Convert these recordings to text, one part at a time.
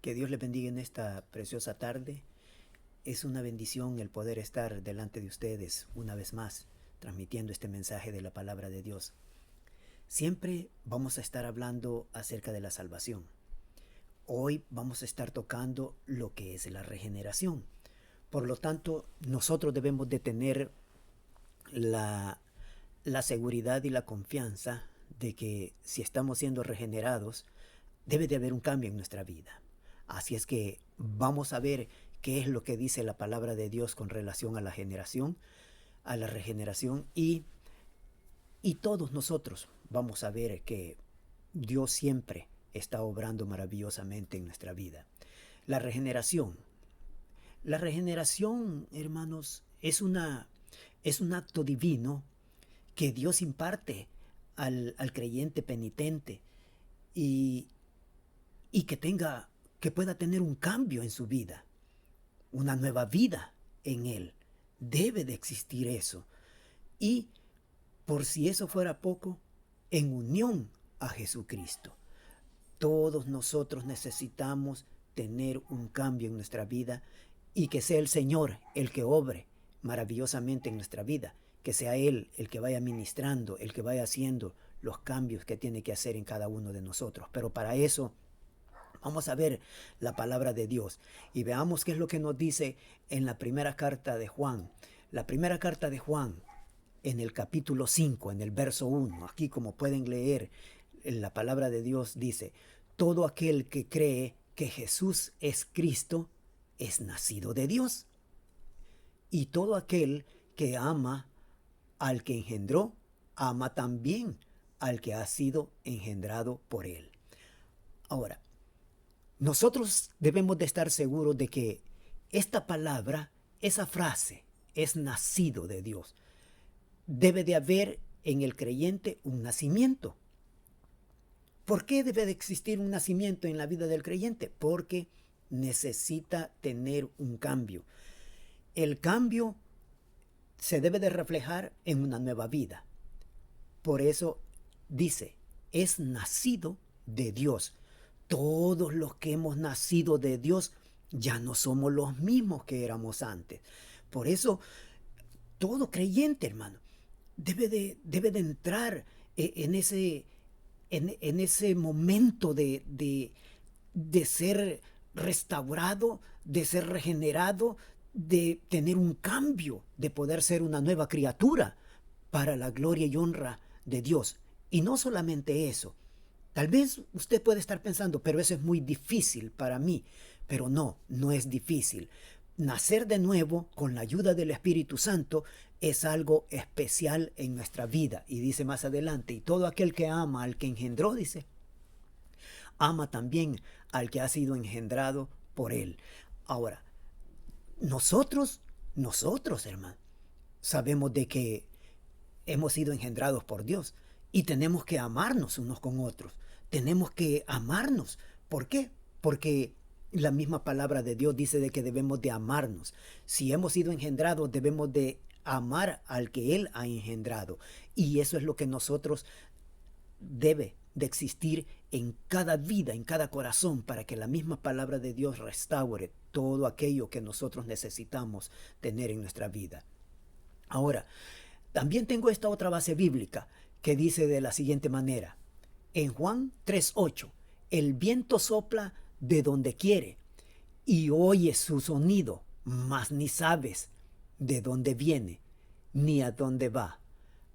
Que Dios les bendiga en esta preciosa tarde. Es una bendición el poder estar delante de ustedes una vez más, transmitiendo este mensaje de la palabra de Dios. Siempre vamos a estar hablando acerca de la salvación. Hoy vamos a estar tocando lo que es la regeneración. Por lo tanto, nosotros debemos de tener la seguridad y la confianza de que si estamos siendo regenerados, debe de haber un cambio en nuestra vida. Así es que vamos a ver qué es lo que dice la palabra de Dios con relación a la regeneración y todos nosotros vamos a ver que Dios siempre está obrando maravillosamente en nuestra vida. La regeneración, hermanos, es un acto divino que Dios imparte al creyente penitente y que pueda tener un cambio en su vida, una nueva vida en él. Debe de existir eso. Y por si eso fuera poco, en unión a Jesucristo. Todos nosotros necesitamos tener un cambio en nuestra vida y que sea el Señor el que obre maravillosamente en nuestra vida, que sea Él el que vaya ministrando, el que vaya haciendo los cambios que tiene que hacer en cada uno de nosotros. Pero para eso vamos a ver la palabra de Dios y veamos qué es lo que nos dice en la primera carta de Juan. La primera carta de Juan, en el capítulo 5, en el verso 1, aquí como pueden leer, la palabra de Dios dice: todo aquel que cree que Jesús es Cristo es nacido de Dios. Y todo aquel que ama al que engendró, ama también al que ha sido engendrado por él. Ahora, nosotros debemos de estar seguros de que esta palabra, esa frase, es nacido de Dios. Debe de haber en el creyente un nacimiento. ¿Por qué debe de existir un nacimiento en la vida del creyente? Porque necesita tener un cambio. El cambio se debe de reflejar en una nueva vida. Por eso dice, es nacido de Dios. Todos los que hemos nacido de Dios ya no somos los mismos que éramos antes. Por eso, todo creyente, hermano, debe de entrar en ese momento de ser restaurado, de ser regenerado, de tener un cambio, de poder ser una nueva criatura para la gloria y honra de Dios. Y no solamente eso. Tal vez usted puede estar pensando, pero eso es muy difícil para mí. Pero no es difícil. Nacer de nuevo con la ayuda del Espíritu Santo es algo especial en nuestra vida. Y dice más adelante, y todo aquel que ama al que engendró, dice, ama también al que ha sido engendrado por él. Ahora, nosotros, hermano, sabemos de que hemos sido engendrados por Dios y tenemos que amarnos unos con otros. Tenemos que amarnos. ¿Por qué? Porque la misma palabra de Dios dice de que debemos de amarnos. Si hemos sido engendrados, debemos de amar al que Él ha engendrado. Y eso es lo que nosotros debe de existir en cada vida, en cada corazón, para que la misma palabra de Dios restaure todo aquello que nosotros necesitamos tener en nuestra vida. Ahora, también tengo esta otra base bíblica que dice de la siguiente manera. En Juan 3:8, el viento sopla de donde quiere y oyes su sonido, mas ni sabes de dónde viene ni a dónde va.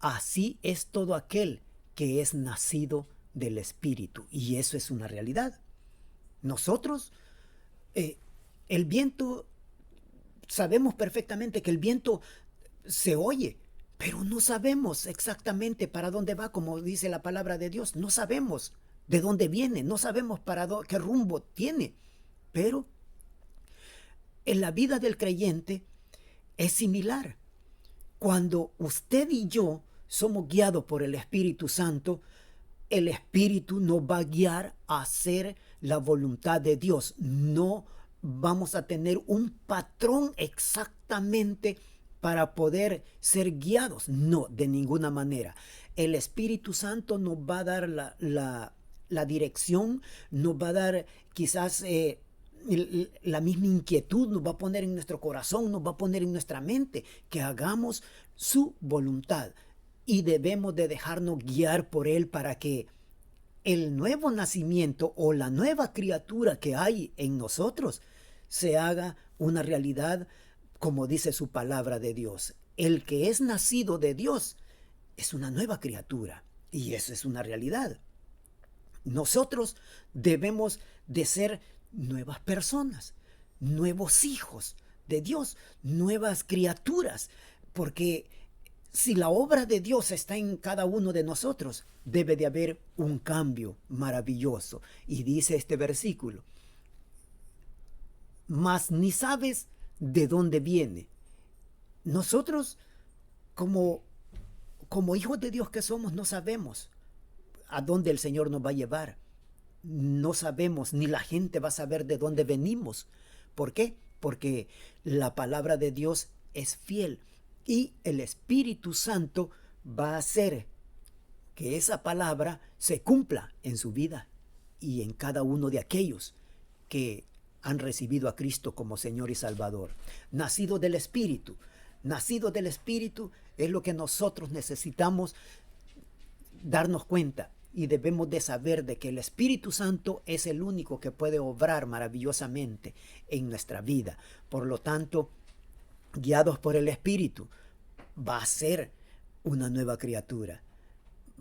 Así es todo aquel que es nacido del Espíritu. Y eso es una realidad. Nosotros, el viento, sabemos perfectamente que el viento se oye, pero no sabemos exactamente para dónde va, como dice la palabra de Dios. No sabemos de dónde viene, no sabemos qué rumbo tiene. Pero en la vida del creyente es similar. Cuando usted y yo somos guiados por el Espíritu Santo, el Espíritu nos va a guiar a hacer la voluntad de Dios. No vamos a tener un patrón exactamente para poder ser guiados. No, de ninguna manera. El Espíritu Santo nos va a dar la dirección, nos va a dar quizás la misma inquietud nos va a poner en nuestro corazón, nos va a poner en nuestra mente, que hagamos su voluntad. Y debemos de dejarnos guiar por Él para que el nuevo nacimiento o la nueva criatura que hay en nosotros se haga una realidad, como dice su palabra de Dios. El que es nacido de Dios es una nueva criatura, y eso es una realidad. Nosotros debemos de ser nuevas personas, nuevos hijos de Dios, nuevas criaturas, porque si la obra de Dios está en cada uno de nosotros, debe de haber un cambio maravilloso. Y dice este versículo: mas ni sabes de dónde viene. Nosotros, como hijos de Dios que somos, no sabemos a dónde el Señor nos va a llevar. No sabemos, ni la gente va a saber de dónde venimos. ¿Por qué? Porque la palabra de Dios es fiel, y el Espíritu Santo va a hacer que esa palabra se cumpla en su vida y en cada uno de aquellos que han recibido a Cristo como Señor y Salvador. Nacido del Espíritu es lo que nosotros necesitamos darnos cuenta, y debemos de saber de que el Espíritu Santo es el único que puede obrar maravillosamente en nuestra vida. Por lo tanto, guiados por el Espíritu, va a ser una nueva criatura.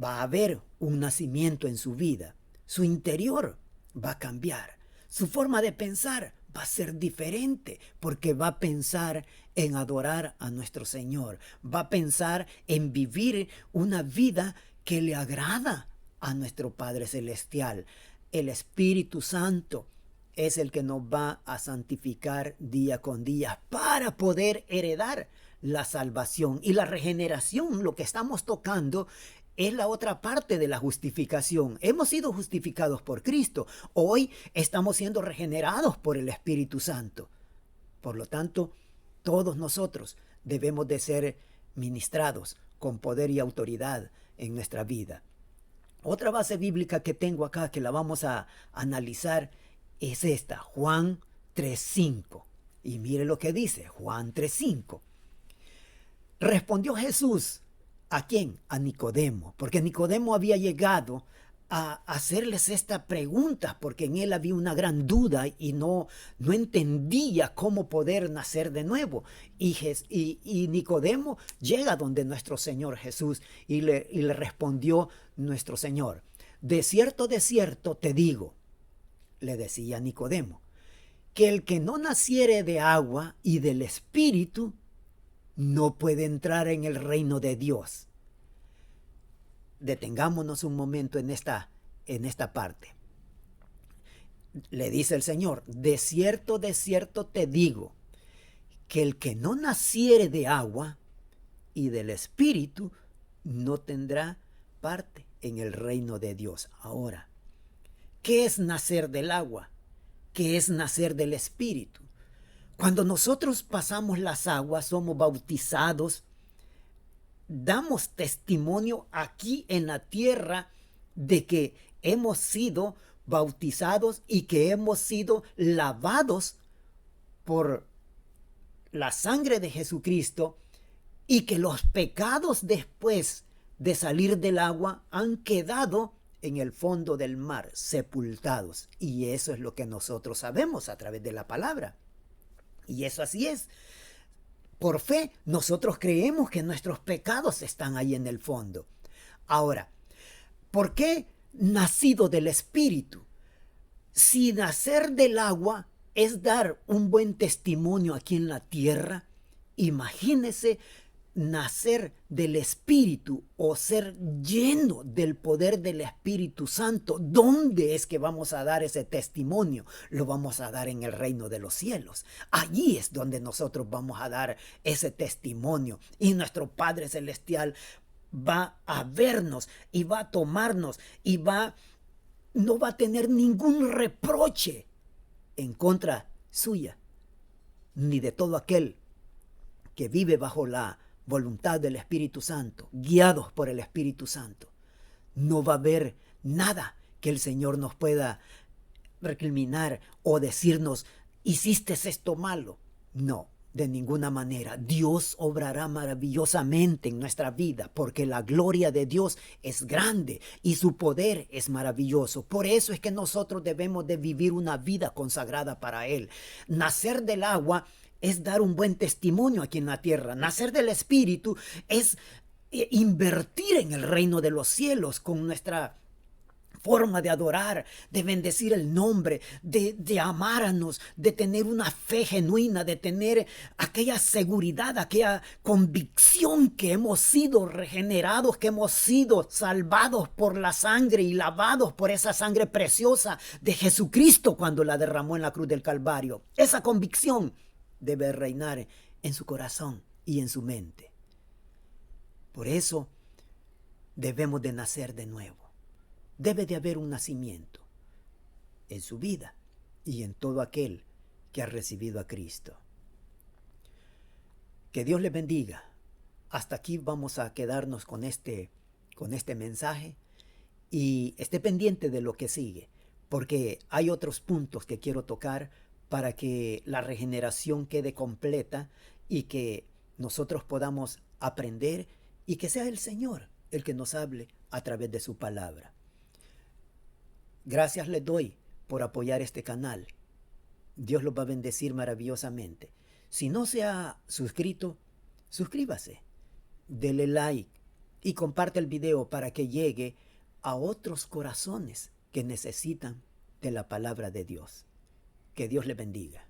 Va a haber un nacimiento en su vida. Su interior va a cambiar. Su forma de pensar va a ser diferente, porque va a pensar en adorar a nuestro Señor. Va a pensar en vivir una vida que le agrada a nuestro Padre Celestial. El Espíritu Santo es el que nos va a santificar día con día para poder heredar la salvación y la regeneración. Lo que estamos tocando es la otra parte de la justificación. Hemos sido justificados por Cristo. Hoy estamos siendo regenerados por el Espíritu Santo. Por lo tanto, todos nosotros debemos de ser ministrados con poder y autoridad en nuestra vida. Otra base bíblica que tengo acá, que la vamos a analizar, es esta, Juan 3:5. Y mire lo que dice Juan 3:5. Respondió Jesús, ¿a quién? A Nicodemo, porque Nicodemo había llegado a hacerles esta pregunta, porque en él había una gran duda y no entendía cómo poder nacer de nuevo. Y Nicodemo llega donde nuestro Señor Jesús y le respondió nuestro Señor: de cierto te digo, le decía Nicodemo, que el que no naciere de agua y del Espíritu no puede entrar en el reino de Dios. Detengámonos un momento en esta parte. Le dice el Señor: de cierto te digo, que el que no naciere de agua y del Espíritu no tendrá parte en el reino de Dios. Ahora, ¿qué es nacer del agua? ¿Qué es nacer del Espíritu? Cuando nosotros pasamos las aguas, somos bautizados, damos testimonio aquí en la tierra de que hemos sido bautizados y que hemos sido lavados por la sangre de Jesucristo, y que los pecados después de salir del agua han quedado en el fondo del mar, sepultados. Y eso es lo que nosotros sabemos a través de la palabra. Y eso así es. Por fe, nosotros creemos que nuestros pecados están ahí en el fondo. Ahora, ¿por qué nacido del Espíritu? Si nacer del agua es dar un buen testimonio aquí en la tierra, imagínese nacer del Espíritu o ser lleno del poder del Espíritu Santo. ¿Dónde es que vamos a dar ese testimonio? Lo vamos a dar en el reino de los cielos. Allí es donde nosotros vamos a dar ese testimonio, y nuestro Padre Celestial va a vernos y va a tomarnos y no va a tener ningún reproche en contra suya, ni de todo aquel que vive bajo la voluntad del Espíritu Santo, guiados por el Espíritu Santo. No va a haber nada que el Señor nos pueda recriminar o decirnos, hiciste esto malo. No, de ninguna manera. Dios obrará maravillosamente en nuestra vida porque la gloria de Dios es grande y su poder es maravilloso. Por eso es que nosotros debemos de vivir una vida consagrada para Él. Nacer del agua es dar un buen testimonio aquí en la tierra. Nacer del Espíritu es invertir en el reino de los cielos con nuestra forma de adorar, de bendecir el nombre, de amarnos, de tener una fe genuina, de tener aquella seguridad, aquella convicción que hemos sido regenerados, que hemos sido salvados por la sangre y lavados por esa sangre preciosa de Jesucristo cuando la derramó en la cruz del Calvario. Esa convicción debe reinar en su corazón y en su mente. Por eso debemos de nacer de nuevo. Debe de haber un nacimiento en su vida y en todo aquel que ha recibido a Cristo. Que Dios les bendiga. Hasta aquí vamos a quedarnos con este mensaje y esté pendiente de lo que sigue, porque hay otros puntos que quiero tocar para que la regeneración quede completa y que nosotros podamos aprender y que sea el Señor el que nos hable a través de su palabra. Gracias les doy por apoyar este canal. Dios los va a bendecir maravillosamente. Si no se ha suscrito, suscríbase, dele like y comparte el video para que llegue a otros corazones que necesitan de la palabra de Dios. Que Dios le bendiga.